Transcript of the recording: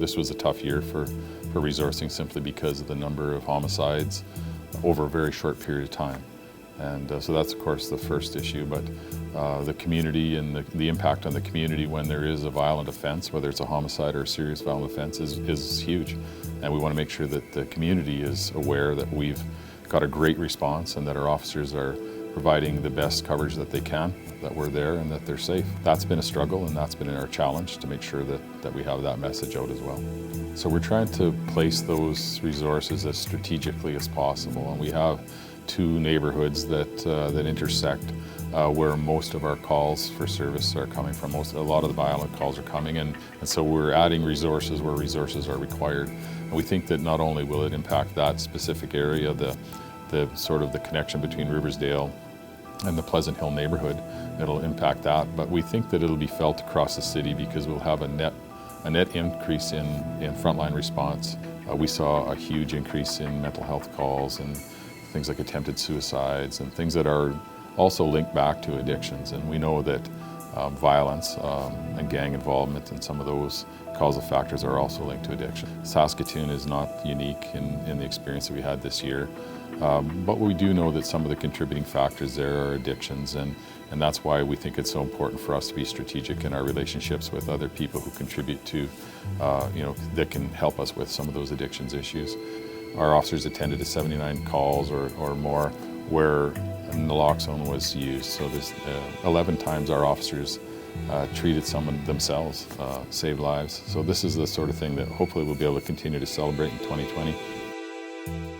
This was a tough year for resourcing simply because of the number of homicides over a very short period of time. And so that's, of course, the first issue, but the community and the impact on the community when there is a violent offense, whether it's a homicide or a serious violent offense, is huge. And we want to make sure that the community is aware that we've got a great response and that our officers are providing the best coverage that they can, that we're there and that they're safe. That's been a struggle, and that's been our challenge to make sure that we have that message out as well. So we're trying to place those resources as strategically as possible, and we have two neighborhoods that intersect where most of our calls for service are coming from. A lot of the violent calls are coming, and so we're adding resources where resources are required. And we think that not only will it impact that specific area, the sort of the connection between Riversdale and the Pleasant Hill neighborhood, it'll impact that, but we think that it'll be felt across the city because we'll have a net increase in frontline response. We saw a huge increase in mental health calls and things like attempted suicides and things that are also linked back to addictions. And we know that violence and gang involvement and some of those causal factors are also linked to addiction. Saskatoon is not unique in the experience that we had this year, but we do know that some of the contributing factors there are addictions, and that's why we think it's so important for us to be strategic in our relationships with other people who contribute to, that can help us with some of those addictions issues. Our officers attended to 79 calls or more where naloxone was used. So there's 11 times our officers treated someone themselves, saved lives. So this is the sort of thing that hopefully we'll be able to continue to celebrate in 2020.